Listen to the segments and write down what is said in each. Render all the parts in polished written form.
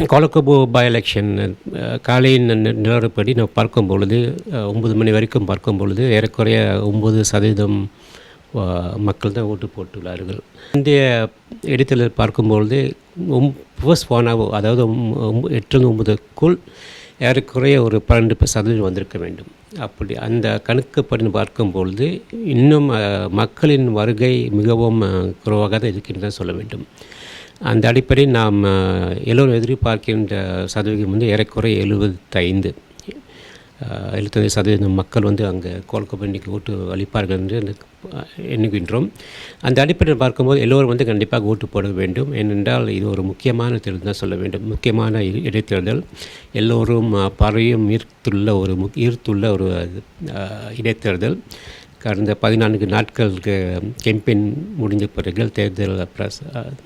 கொலக்கோபோ by election காலையின் நிலவரப்படி நான் பார்க்கும் பொழுது 9 மணி வரைக்கும் பார்க்கும் பொழுது ஏறக்குறைய 9% மக்கள் தான் ஓட்டு போட்டுள்ளார்கள். இந்திய இடைத்தேர்தல் பார்க்கும்பொழுது ஃபர்ஸ்ட் 1 hour, அதாவது 8-9க்குள் ஏறக்குறைய ஒரு 12% வந்திருக்க வேண்டும். அப்படி அந்த கணக்குப்படி பார்க்கும்பொழுது இன்னும் மக்களின் வருகை மிகவும் குறைவாக தான் இருக்கின்றன சொல்ல வேண்டும். அந்த அடிப்படையில் நாம் எல்லோரும் எதிர்பார்க்கின்ற சதவீதம் வந்து ஏறக்குறைய 75% மக்கள் வந்து அங்கே கொலக்கோபோக்கு ஓட்டு அளிப்பார்கள் என்று எண்ணுகின்றோம். அந்த அடிப்படையில் பார்க்கும்போது எல்லோரும் வந்து கண்டிப்பாக ஓட்டு போட வேண்டும். ஏனென்றால் இது ஒரு முக்கியமான தேர்தல் தான் சொல்ல வேண்டும். முக்கியமான இடைத்தேர்தல், எல்லோரும் பறையும் ஈர்த்துள்ள ஒரு இடைத்தேர்தல். கடந்த 14 நாட்களுக்கு கேம்பெயின் முடிந்த பிறகு, தேர்தல்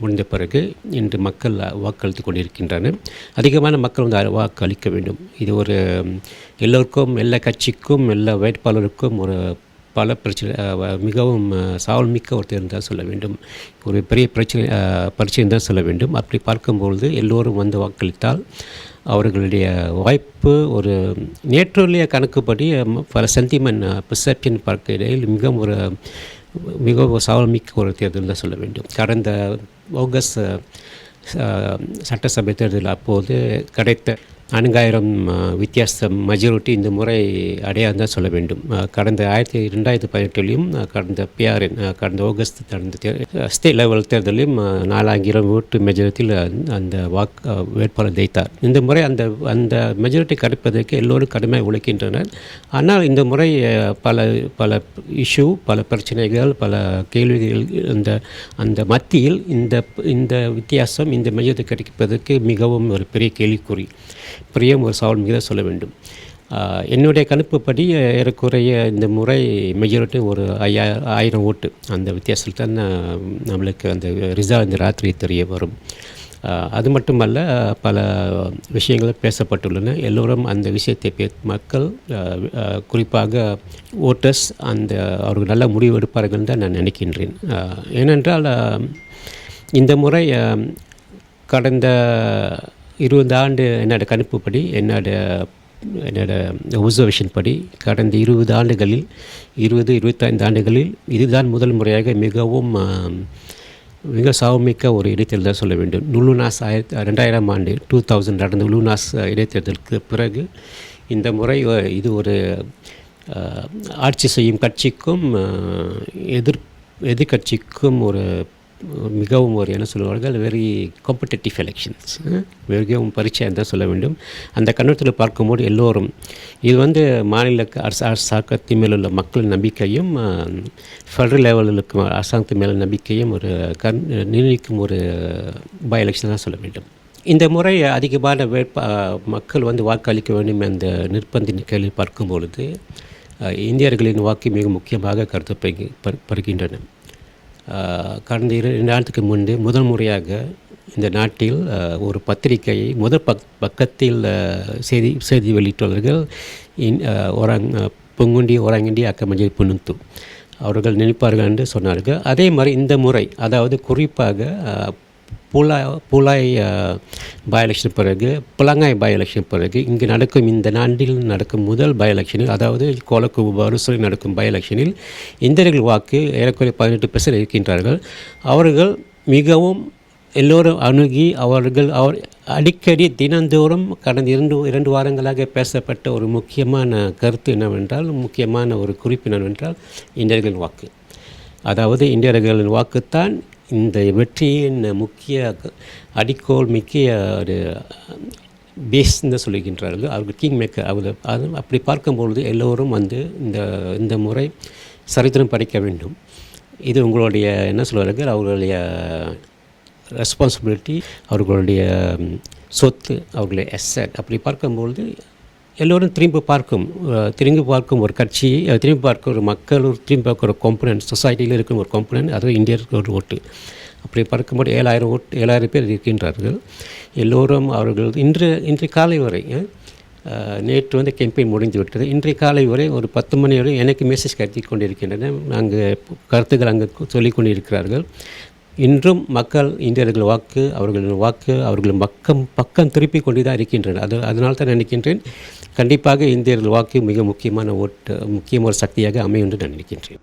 முடிந்த பிறகு இன்று மக்கள் வாக்களித்து கொண்டிருக்கின்றனர். அதிகமான மக்கள் வந்து வாக்கு அளிக்க வேண்டும். இது ஒரு எல்லோருக்கும், எல்லா கட்சிக்கும், எல்லா வேட்பாளருக்கும் ஒரு பல பிரச்சனை, மிகவும் சாவல்மிக்க ஒரு தேர்தல் தான் சொல்ல வேண்டும். ஒரு பெரிய பிரச்சனை தான் சொல்ல வேண்டும். அப்படி பார்க்கும்பொழுது எல்லோரும் வந்து வாக்களித்தால் அவர்களுடைய வாய்ப்பு ஒரு நேற்றுள்ள கணக்குப்படி பல சென்டிமெண்ட் பெர்செப்ஷன் பார்க்கையில் மிகவும் சாவல்மிக்க ஒரு தேர்தல் தான் சொல்ல வேண்டும். கடந்த ஆகஸ்ட் சட்டசபை தேர்தல் அப்போது கிடைத்த 4000 வித்தியாசம் மெஜாரிட்டி இந்த முறை அடையாது தான் சொல்ல வேண்டும். கடந்த 2018 கடந்த கடந்த ஆகஸ்ட் நடந்த ஸ்டேட் லெவல் தேர்தலையும் 4000 ஓட்டு மெஜாரிட்டியில் அந்த வேட்பாளர் ஜெயித்தார். இந்த முறை அந்த மெஜாரிட்டி கிடைப்பதற்கு எல்லோரும் கடுமையாக உழைக்கின்றனர். ஆனால் இந்த முறை பல இஷ்யூ, பல பிரச்சனைகள், பல கேள்விகள், அந்த மத்தியில் இந்த வித்தியாசம், இந்த மெஜாரிட்டி கிடைப்பதற்கு மிகவும் ஒரு பெரிய கேள்விக்குறி, ஒரு சவால் மிக சொல்ல வேண்டும். என்னுடைய கணிப்புப்படி ஏறக்குறைய இந்த முறை மெஜாரிட்டி ஒரு 1000 ஓட்டு அந்த வித்தியாசத்தில் தான் நம்மளுக்கு அந்த ரிசல்ட் இந்த ராத்திரி தெரிய வரும். அது மட்டுமல்ல, பல விஷயங்கள் பேசப்பட்டுள்ளன. எல்லோரும் அந்த விஷயத்தை மக்கள், குறிப்பாக ஓட்டர்ஸ், அவர்கள் நல்ல முடிவு எடுப்பார்கள் தான் நான் நினைக்கின்றேன். ஏனென்றால் இந்த முறை கடந்த 20 ஆண்டு என்னோடய கணிப்புப்படி, என்னோட ஒப்சர்வேஷன் படி கடந்த 20 ஆண்டுகளில் 20-25 ஆண்டுகளில் இதுதான் முதல் முறையாக மிக சாவமிக்க ஒரு இடைத்தேர்தல் தான் சொல்ல வேண்டும். லூனாஸ் 2000 ஆண்டு 2000 நடந்த லூனாஸ் இடைத்தேர்தலுக்கு பிறகு இந்த முறை இது ஒரு ஆட்சி செய்யும் கட்சிக்கும் எதிர்கட்சிக்கும் மிகவும் என்ன சொல்லுவார்கள், வெரி காம்படிட்டிவ் எலெக்ஷன்ஸ், மிகவும் பரீட்சை தான் சொல்ல வேண்டும். அந்த கண்ணோட்டத்தில் பார்க்கும்போது எல்லோரும் இது வந்து மாநில அரசாங்கத்தின் மேலுள்ள மக்களின் நம்பிக்கையும், ஃபெடரல் லெவலில் இருக்கும் அரசாங்கத்தின் மேல நம்பிக்கையும் நிர்ணயிக்கும் ஒரு பை எலெக்ஷன் தான் சொல்ல வேண்டும். இந்த முறை அதிகமான மக்கள் வந்து வாக்களிக்க வேண்டும் என்ற நிர்பந்தின் கேள்வி பார்க்கும் பொழுது இந்தியர்களின் வாக்கு மிக முக்கியமாக கருதப்படுகின்றன. கடந்த 2 ஆண்டுக்கு முன்பு முதல் முறையாக இந்த நாட்டில் ஒரு பத்திரிகையை முதல் பக்கத்தில் செய்தி வெளியிட்டவர்கள் பொங்குண்டி ஒராங்கண்டி அக்கமஞ்சரி புனுத்து அவர்கள் நினைப்பார்கள் என்று சொன்னார்கள். அதே மாதிரி இந்த முறை, அதாவது குறிப்பாக பூலாய் பை எலெக்ஷன் பிறகு, புலங்காய் பை எலெக்ஷன் பிறகு இங்கு நடக்கும், இந்த நாட்டில் நடக்கும் முதல் பை எலெக்ஷனில், அதாவது கொலக்கோபோ வருஷத்தில் நடக்கும் பை எலெக்ஷனில் இந்தியர்கள் வாக்கு ஏறக்குறைய 18% இருக்கின்றார்கள். அவர்கள் மிகவும் எல்லோரும் அணுகி அவர்கள் அடிக்கடி தினந்தோறும் கடந்த 2 வாரங்களாக பேசப்பட்ட ஒரு முக்கியமான கருத்து என்னவென்றால், முக்கியமான ஒரு குறிப்பு என்னவென்றால், இந்தியர்களின் வாக்கு, அதாவது இந்தியர்களின் வாக்குத்தான் இந்த வெற்றியின் முக்கிய அடிக்கோள், முக்கிய ஒரு பேஸ்ன்னு சொல்லுகின்றார்கள். அவர்கள் கிங் மேக்கர். அப்படி பார்க்கும்பொழுது எல்லோரும் வந்து இந்த முறை சரித்திரம் படைக்க வேண்டும். இது உங்களுடைய என்ன சொல்வார்கள், அவர்களுடைய ரெஸ்பான்சிபிலிட்டி, அவர்களுடைய சொத்து, அவர்களுடைய அசெட். அப்படி பார்க்கும்பொழுது எல்லோரும் திரும்பி பார்க்கும் ஒரு கட்சி, திரும்பி பார்க்க ஒரு மக்கள், திரும்பி பார்க்க ஒரு காம்பனன்ட், சொசைட்டியில் இருக்கிற ஒரு காம்பனன்ட், அதுவும் இந்தியருக்கு ஒரு ஓட்டு. அப்படி பார்க்கும்போது 7000 பேர் இருக்கின்றார்கள். எல்லோரும் அவர்கள் இன்று காலை வரை, நேற்று வந்து கேம்பெயின் முடிந்து விட்டது, இன்றைய காலை வரை ஒரு 10 மணி வரை எனக்கு மெசேஜ் கருத்தி கொண்டிருக்கின்றன. அங்கே கருத்துக்கள் அங்கே சொல்லிக் கொண்டிருக்கிறார்கள். இன்றும் மக்கள் இந்தியர்கள் அவர்களின் பக்கம் திருப்பி கொண்டு தான் இருக்கின்றனர். அதனால் தான் நினைக்கின்றேன் கண்டிப்பாக இந்தியர்கள் வாக்கு மிக முக்கியமான ஒரு சக்தியாக அமையும் என்று நான் நினைக்கின்றேன்.